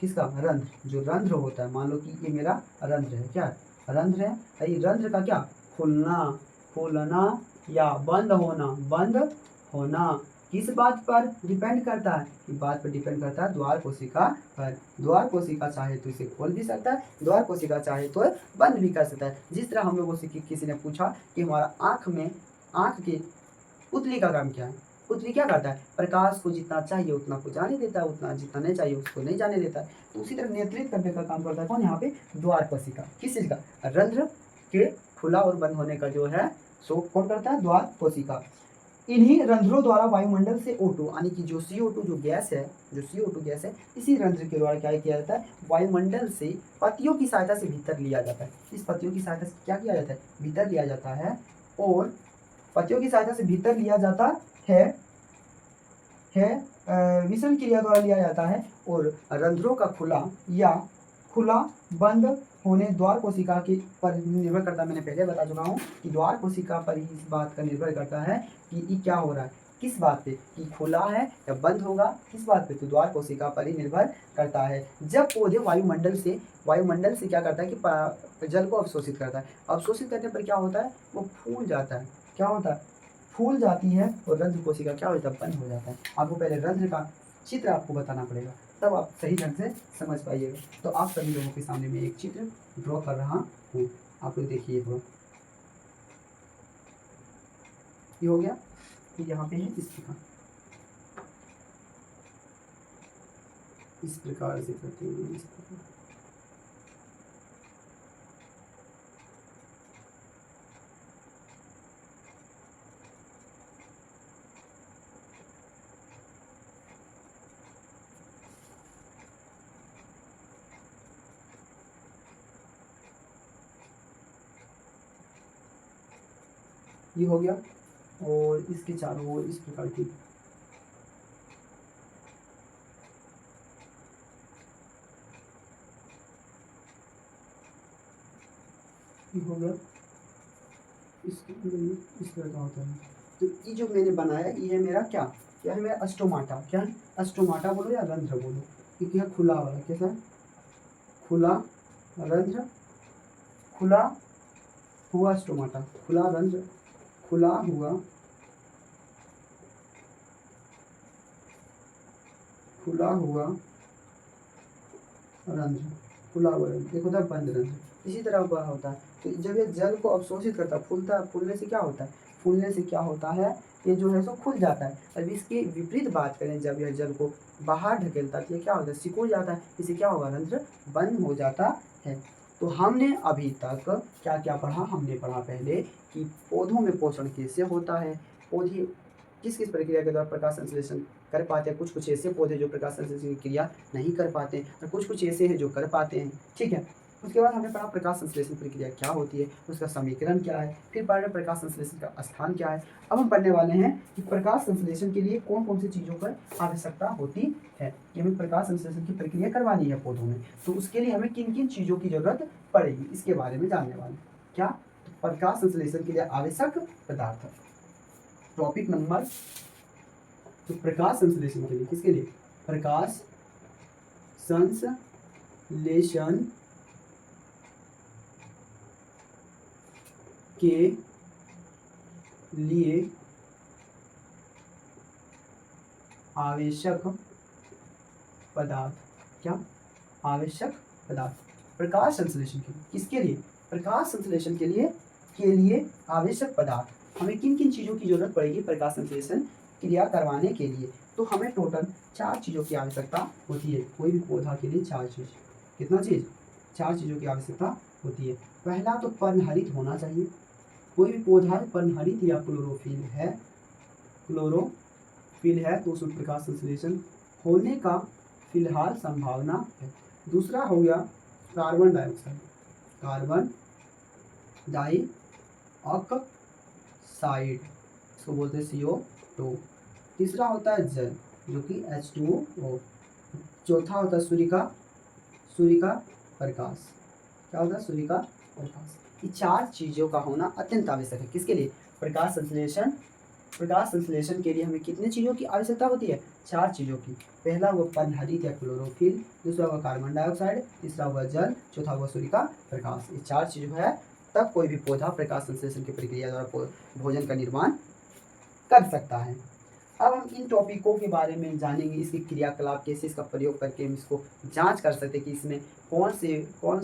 किसका, रंध्र, जो रंध्र होता है, मान लो कि ये मेरा रंध्र है, क्या है, रंध्र है, ये रंध्र का क्या, खुलना, खुलना या बंद होना, बंद होना किस बात पर डिपेंड करता है, कि बात पर डिपेंड करता है द्वार कोशिका पर। द्वार कोशिका चाहे तो इसे खोल भी सकता है, द्वार कोशिका चाहे तो बंद भी कर सकता है। जिस तरह हम लोगों से किसी ने पूछा कि हमारा आँख में, आँख की पुतली का काम क्या है, पुतली क्या करता है, प्रकाश को जितना चाहिए उतना को जाने देता है, उतना जितना नहीं चाहिए उसको नहीं जाने देता है। तो उसी तरह नियंत्रित करने का काम करता है कौन, यहाँ पे द्वार कोशिका, किस चीज का, रंध्र के खुला और बंद होने का जो है सो कौन करता है, द्वार कोशिका। इन्हीं रंध्रों द्वारा वायुमंडल से O2 यानी कि जो CO2 जो गैस है, जो CO2 गैस है, इसी रंध्र के द्वारा क्या किया जाता है, वायुमंडल से पत्तियों की सहायता से भीतर लिया जाता है। इस पत्तियों की सहायता से क्या किया जाता है, भीतर लिया जाता है, और पत्तियों की सहायता से भीतर लिया जाता है विषम क्रिया द्वारा लिया जाता है। और रंध्रों का खुला या खुला बंद होने द्वार कोशिका के पर निर्भर करता है। मैंने पहले बता चुका हूँ कि द्वार कोशिका पर ही इस बात का निर्भर करता है कि ये क्या हो रहा है, किस बात पे, कि खुला है या बंद होगा, किस बात पे, तो द्वार कोशिका पर ही निर्भर करता है। जब पौधे वायुमंडल से क्या करता है कि जल को अवशोषित करता है, अवशोषित करने पर क्या होता है, वो फूल जाता है, क्या होता है, फूल जाती है और रंध्र कोशिका क्या होता है, बंद हो जाता है। आपको पहले रंध्र का चित्र आपको बताना पड़ेगा, तब आप सही ढंग से समझ पाइएगा। तो आप सभी लोगों के सामने मैं एक चित्र ड्रॉ कर रहा हूँ, आप लोग देखिए थोड़ा, ये हो गया, तो यहाँ पे है इस प्रकार से करते हुए, इस प्रकार, ये हो गया। और इसके चारों ओर इस प्रकार की, ये हो गया, इसके अंदर में इस तरह का होता है। तो ये जो मैंने बनाया ये है मेरा क्या, क्या है मेरा स्टोमाटा, क्या है, स्टोमाटा बोलो या रंध्र बोलो, ये क्या है, खुला वाला, कैसा है, खुला रंध्र, खुला हुआ स्टोमाटा, खुला रंध्र, खुला हुआ, खुला हुआ रंध्र, खुला हुआ रंध्र, एक होता है बंद रंध्र। इसी तरह हुआ होता है। तो जब ये जल को अवशोषित करता है, फूलता है, फूलने से क्या होता है, फूलने से क्या होता है, ये जो है सो खुल जाता है। अब इसकी विपरीत बात करें, जब यह जल को बाहर ढकेलता है तो ये क्या होता है, सिकुड़ जाता है, इससे क्या होगा, रंध्र बंद हो जाता है। तो हमने अभी तक क्या क्या पढ़ा, हमने पढ़ा पहले कि पौधों में पोषण कैसे होता है, पौधे किस किस प्रक्रिया के द्वारा प्रकाश संश्लेषण कर पाते हैं। कुछ कुछ ऐसे पौधे जो प्रकाश संश्लेषण की क्रिया नहीं कर पाते हैं और कुछ कुछ ऐसे हैं जो कर पाते हैं, ठीक है। उसके बाद हमने पढ़ा प्रकाश संश्लेषण प्रक्रिया क्या होती है, उसका समीकरण क्या है, फिर पढ़ रहे प्रकाश संश्लेषण का स्थान क्या है। अब हम पढ़ने वाले हैं कि प्रकाश संश्लेषण के लिए कौन कौन सी चीज़ों पर आवश्यकता होती है, कि हमें प्रकाश संश्लेषण की प्रक्रिया करवानी है पौधों में, तो उसके लिए हमें किन किन चीज़ों की जरूरत पड़ेगी, इसके बारे में जानने वाले। क्या, प्रकाश संश्लेषण के लिए आवश्यक पदार्थ। टॉपिक नंबर, तो प्रकाश संश्लेषण के लिए, किसके लिए? प्रकाश संश्लेषण के लिए आवश्यक पदार्थ। क्या? आवश्यक पदार्थ प्रकाश संश्लेषण के लिए। किसके लिए? प्रकाश संश्लेषण के लिए आवश्यक पदार्थ। हमें किन किन चीज़ों की जरूरत पड़ेगी प्रकाश संश्लेषण क्रिया करवाने के लिए? तो हमें टोटल 4 चीज़ों की आवश्यकता होती है। कोई भी पौधा के लिए 4 चीज़। कितना चीज़? 4 चीज़ों की आवश्यकता होती है। पहला तो पर्णहरित होना चाहिए। कोई भी पौधा पर्णहरित या क्लोरोफिल है तो उसमें प्रकाश संश्लेषण होने का फिलहाल संभावना है। दूसरा हो गया कार्बन डाइऑक्साइड, इसको बोलते हैं CO2। तीसरा होता है जल, जो कि H2O। चौथा होता है सूर्य का प्रकाश। क्या होता है? सूर्य का प्रकाश। ये 4 चीज़ों का होना अत्यंत आवश्यक है। किसके लिए? प्रकाश संश्लेषण के लिए हमें कितने चीज़ों की आवश्यकता होती है? 4 चीज़ों की। पहला हुआ पर्णहरित या क्लोरोफिल, दूसरा हुआ कार्बन डाइऑक्साइड, तीसरा हुआ जल, चौथा हुआ सूर्य का प्रकाश। ये 4 चीज़ है, तब कोई भी पौधा प्रकाश संश्लेषण की प्रक्रिया द्वारा भोजन का निर्माण कर सकता है। अब हम इन टॉपिकों के बारे में जानेंगे, इसके क्रियाकलाप कैसे इसका प्रयोग करके हम इसको जांच कर सकते हैं कि इसमें कौन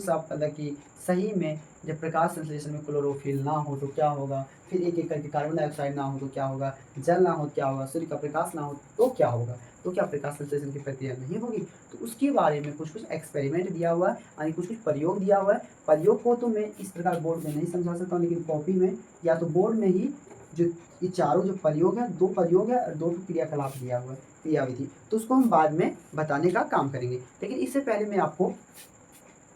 सा मतलब कि सही में जब प्रकाश संश्लेषण में क्लोरोफिल ना हो तो क्या होगा, फिर एक एक करके कार्बन डाइऑक्साइड ना हो तो क्या होगा, जल ना हो तो क्या होगा, सूर्य का प्रकाश ना हो तो क्या होगा, तो क्या प्रकाश संश्लेषण की प्रक्रिया नहीं होगी। तो उसके बारे में कुछ एक्सपेरिमेंट दिया हुआ है, यानी कुछ प्रयोग दिया हुआ है। प्रयोग को तो मैं इस प्रकार बोर्ड में नहीं समझा सकता हूँ, लेकिन कॉपी में या तो बोर्ड में ही जो ये चारों जो प्रयोग है, 2 प्रयोग है और 2 क्रियाकलाप दिया हुआ है, क्रियाविधि, तो उसको हम बाद में बताने का काम करेंगे। लेकिन इससे पहले मैं आपको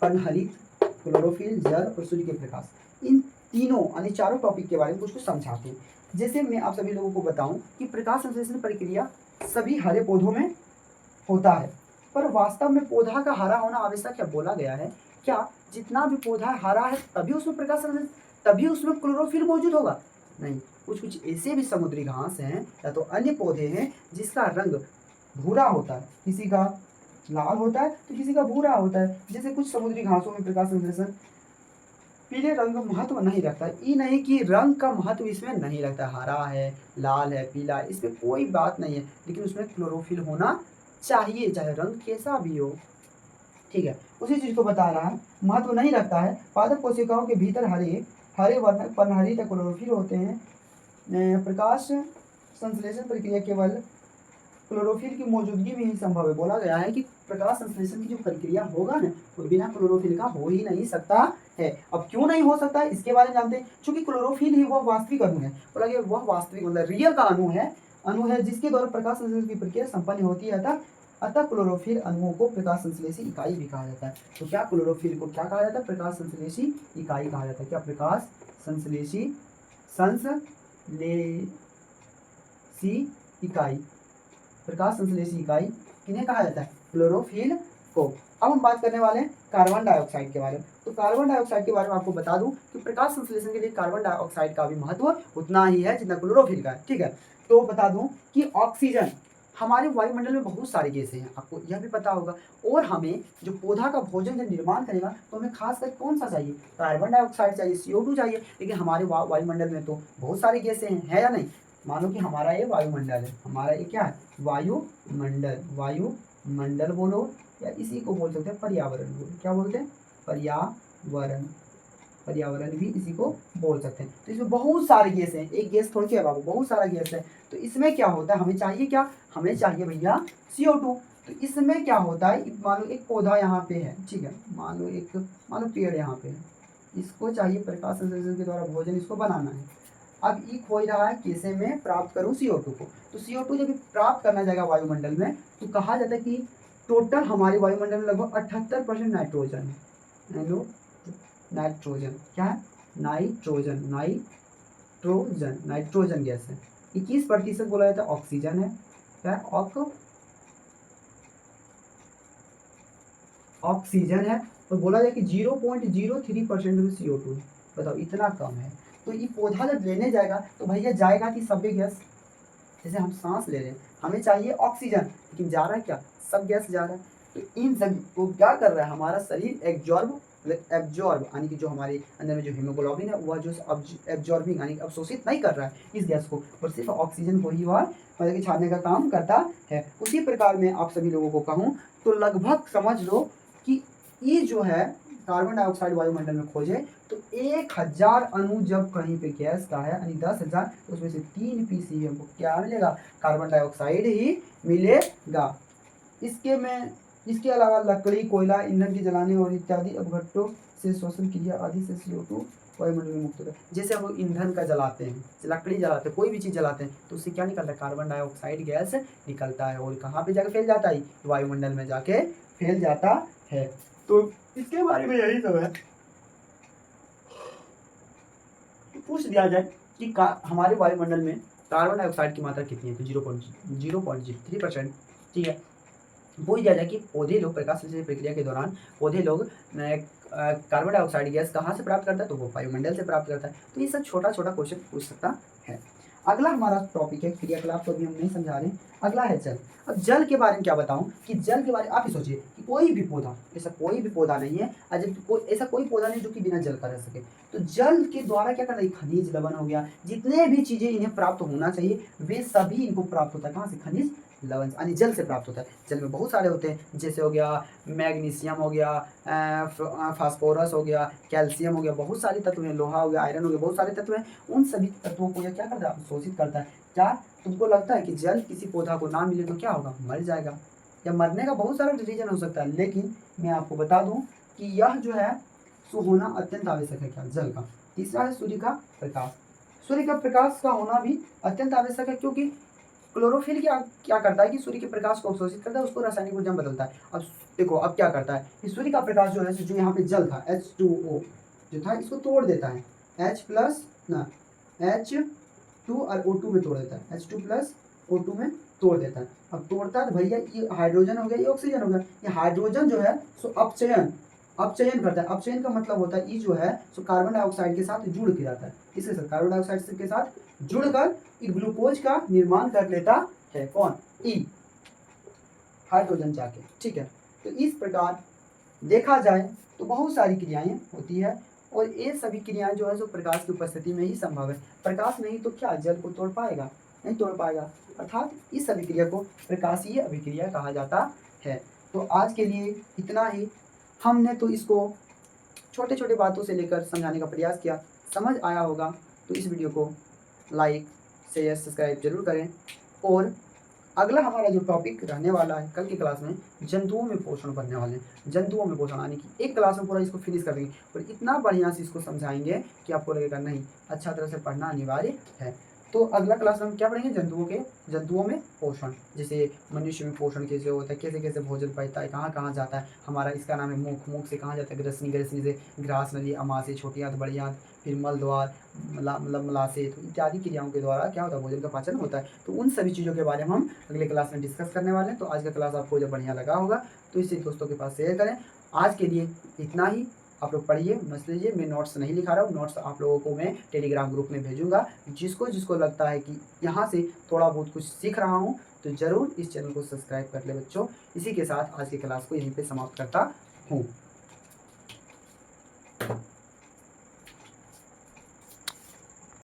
पर्णहरित, क्लोरोफिल, जल और सूर्य के प्रकाश, इन तीनों यानी चारों टॉपिक के बारे में कुछ समझाते हैं। जैसे मैं आप सभी लोगों को बताऊं कि प्रकाश संश्लेषण प्रक्रिया सभी हरे पौधों में होता है, पर वास्तव में पौधा का हरा होना आवश्यक है। बोला गया है क्या जितना भी पौधा हरा है तभी उसमें प्रकाश संश्लेषण, तभी उसमें क्लोरोफिल मौजूद होगा? नहीं, कुछ ऐसे भी समुद्री घास हैं या तो अन्य पौधे हैं जिसका रंग भूरा होता है, किसी का लाल होता है तो किसी का भूरा होता है। जैसे कुछ समुद्री घासों में प्रकाश संश्लेषण पीले रंग का महत्व नहीं रखता है। ये नहीं कि रंग का महत्व इसमें नहीं रखता, हरा है, लाल है, पीला है, इसमें कोई बात नहीं है, लेकिन उसमें क्लोरोफिल होना चाहिए, चाहे रंग कैसा भी हो। ठीक है, उसी चीज को बता रहा है, महत्व नहीं रखता है। पादप कोशिकाओं के भीतर हरे वर्ण पर्णहरित क्लोरोफिल होते हैं। प्रकाश संश्लेषण प्रक्रिया केवल क्लोरोफिल की मौजूदगी में ही संभव है। बोला गया है कि प्रकाश संश्लेषण की जो प्रक्रिया होगा ना, वो बिना क्लोरोफिल का हो ही नहीं सकता है। अब क्यों नहीं हो सकता है इसके बारे में जानते हैं। क्योंकि क्लोरोफिल ही वह वास्तविक अणु है, बोला गया वह वास्तविक मतलब रियल का अणु है जिसके द्वारा प्रकाश संश्लेषण की प्रक्रिया संपन्न होती है। अतः क्लोरोफिल अणुओं को प्रकाश संश्लेषी इकाई भी कहा जाता है। तो क्या क्लोरोफिल को क्या कहा जाता है? प्रकाश संश्लेषी इकाई कहा जाता है। क्या? प्रकाश संश्लेषी इकाई, प्रकाश संश्लेषी इकाई किन्हें कहा जाता है? क्लोरोफिल को। अब हम बात करने वाले हैं कार्बन डाइऑक्साइड के बारे में। तो कार्बन डाइऑक्साइड के बारे में आपको बता दूं कि प्रकाश संश्लेषण के लिए कार्बन डाइऑक्साइड का भी महत्व उतना ही है जितना क्लोरोफिल का है। ठीक है, तो बता दूं कि ऑक्सीजन, हमारे वायुमंडल में बहुत सारे गैसें हैं, आपको यह भी पता होगा। और हमें जो पौधा का भोजन जब निर्माण करेगा तो हमें खास कर कौन सा चाहिए? कार्बन डाइऑक्साइड चाहिए, CO2 चाहिए। लेकिन हमारे वायुमंडल में तो बहुत सारे गैसें हैं, है या नहीं? मानो कि हमारा ये वायुमंडल है, हमारा ये क्या है? वायुमंडल बोलो या इसी को बोल सकते हैं पर्यावरण बोलो। क्या बोलते हैं? पर्यावरण भी इसी को बोल सकते हैं। तो इसमें बहुत सारे गैस हैं, एक गैस थोड़ी है बाबू, बहुत सारा गैस है। तो इसमें क्या होता है, हमें चाहिए क्या? हमें चाहिए भैया CO2। तो इसमें क्या होता है, मान लो एक पौधा यहाँ पे है, ठीक है, मान लो पेड़ यहाँ पे है, इसको चाहिए प्रकाश संश्लेषण के द्वारा भोजन इसको बनाना है। अब ये खोज रहा है कैसे मैं प्राप्त करूँ CO2 को। तो CO2 जब प्राप्त करना जाएगा वायुमंडल में तो कहा जाता है कि टोटल हमारे वायुमंडल में लगभग 78% नाइट्रोजन है। नाइट्रोजन क्या है? नाइट्रोजन गैस है। 21% बोला जाता है ऑक्सीजन है। क्या है? ऑक्सीजन है। और बोला जाए कि 0.03% में CO2 है। बताओ इतना कम है। तो ये पौधा जब लेने जाएगा तो भैया जाएगा कि सभी गैस, जैसे हम सांस ले रहे हैं हमें चाहिए ऑक्सीजन, लेकिन जा रहा है क्या, सब गैस जा रहा है। तो इन सब को क्या कर रहा है हमारा शरीर एब्जॉर्ब यानी कि जो हमारे अंदर में जो हीमोग्लोबिन है वह जो एब्जॉर्बिंग यानी कि अवशोषित नहीं कर रहा है इस गैस को, और सिर्फ ऑक्सीजन को ही वह मतलब कि छाड़ने का काम करता है। उसी प्रकार में आप सभी लोगों को कहूँ तो लगभग समझ लो कि ये जो है कार्बन डाइऑक्साइड वायुमंडल में खोजे तो 1000 अणु जब कहीं पे गैस का है यानी 10,000, तो उसमें से 3 पीसीएम को क्या मिलेगा, कार्बन डाइऑक्साइड ही मिलेगा। इसके अलावा लकड़ी, कोयला, ईंधन की जलाने और इत्यादि अपघट्टों से श्वसन क्रिया आदि से CO2 वायुमंडल में मुक्त होता है। जैसे हम लोग ईंधन का जलाते हैं, लकड़ी जलाते हैं, कोई भी चीज़ जलाते हैं तो उससे क्या निकलता है, कार्बन डाइऑक्साइड गैस निकलता है, और कहाँ पे जाके फैल जाता है, वायुमंडल में जाके फैल जाता है। तो इसके बारे में यही सब है। पूछ दिया जाए कि हमारे वायुमंडल में कार्बन डाइऑक्साइड की मात्रा कितनी है, तो 0.03%। ठीक है। पूछ दिया जाए कि पौधे लोग प्रकाश संश्लेषण प्रक्रिया के दौरान पौधे लोग कार्बन डाइऑक्साइड गैस कहाँ से प्राप्त करता है, तो वो वायुमंडल से प्राप्त करता है। तो ये सब छोटा छोटा क्वेश्चन पूछ सकता है। अगला हमारा टॉपिक है क्रियाकलाप, को भी हम नहीं समझा रहे। अगला है जल। अब जल के बारे में क्या बताऊं कि जल के बारे में आप ही सोचिए कि कोई भी पौधा, ऐसा कोई भी पौधा नहीं है, ऐसा कोई पौधा नहीं जो कि बिना जल का रह सके। तो जल के द्वारा क्या करना है, खनिज लवण हो गया, जितने भी चीजें इन्हें प्राप्त होना चाहिए वे सभी इनको प्राप्त होता है। कहाँ से, खनिज लवण यानी जल से प्राप्त होता है। जल में बहुत सारे होते हैं, जैसे हो गया मैग्नीशियम हो गया, फास्फोरस हो गया, कैल्शियम हो गया, बहुत सारे तत्व हैं, लोहा हो गया, आयरन हो गया, बहुत सारे तत्व हैं। उन सभी तत्वों को यह क्या करता है, अवशोषित करता है। क्या तुमको लगता है कि जल किसी पौधा को ना मिले तो क्या होगा, मर जाएगा? या मरने का बहुत सारा रीजन हो सकता है, लेकिन मैं आपको बता दूं कि यह जो है सो होना अत्यंत आवश्यक है। क्या, जल का। तीसरा है सूर्य का प्रकाश। सूर्य का प्रकाश का होना भी अत्यंत आवश्यक है, क्योंकि क्लोरोफिल क्या क्या करता है कि सूर्य के प्रकाश को अवशोषित करता है, उसको रासायनिक ऊर्जा में बदलता है। अब देखो अब क्या करता है कि सूर्य का प्रकाश जो है, जो यहाँ पे जल था H2O जो था, इसको तोड़ देता है, H2 और O2 में तोड़ देता है, H2+O2 में तोड़ देता है। अब तोड़ता है तो भैया ये हाइड्रोजन हो गया, ये ऑक्सीजन हो गया। ये हाइड्रोजन जो है सो अपचयन करता है। अपचयन का मतलब होता है ये जो है सो कार्बन डाइऑक्साइड के साथ जुड़ के जाता है, इसके साथ कार्बन डाइऑक्साइड के साथ जुड़कर ग्लूकोज का निर्माण कर लेता है। कौन, ई हाइड्रोजन जाके। ठीक है। तो इस प्रकार देखा जाए तो बहुत सारी क्रियाएं होती है, और ये सभी क्रियाएं जो है जो प्रकाश की उपस्थिति में ही संभव है। प्रकाश नहीं तो क्या जल को तोड़ पाएगा, नहीं तोड़ पाएगा। अर्थात इस अभिक्रिया को प्रकाशीय अभिक्रिया कहा जाता है। तो आज के लिए इतना ही। हमने तो इसको छोटे छोटे बातों से लेकर समझाने का प्रयास किया। समझ आया होगा तो इस वीडियो को लाइक शेयर सब्सक्राइब जरूर करें। और अगला हमारा जो टॉपिक रहने वाला है कल की क्लास में, जंतुओं में पोषण पढ़ने वाले हैं। जंतुओं में पोषण यानी कि एक क्लास में पूरा इसको फिनिश कर देंगे और इतना बढ़िया से इसको समझाएंगे कि आपको लगेगा नहीं, अच्छा तरह से पढ़ना अनिवार्य है। तो अगला क्लास में हम क्या पढ़ेंगे, जंतुओं में पोषण। जैसे मनुष्य में पोषण कैसे होता है, कैसे कैसे भोजन पाता है, कहाँ कहाँ जाता है हमारा, इसका नाम है मुख। मुख से कहाँ जाता है, ग्रसनी से ग्रास नली, अमाशय, छोटी आंत, बड़ी आंत, फिर मल द्वार, मतलब मलाशय, तो इत्यादि क्रियाओं के द्वारा क्या होता है, भोजन का पाचन होता है। तो उन सभी चीज़ों के बारे में हम अगले क्लास में डिस्कस करने वाले हैं। तो आज का क्लास आपको जब बढ़िया लगा होगा तो इसे दोस्तों के पास शेयर करें। आज के लिए इतना ही। आप लोग पढ़िए, मत लीजिए। मैं नोट्स नहीं लिखा रहा हूँ, नोट्स आप लोगों को मैं टेलीग्राम ग्रुप में भेजूंगा। जिसको जिसको लगता है कि यहाँ से थोड़ा बहुत कुछ सीख रहा हूँ तो ज़रूर इस चैनल को सब्सक्राइब कर ले बच्चों। इसी के साथ आज की क्लास को यहीं पर समाप्त करता हूँ।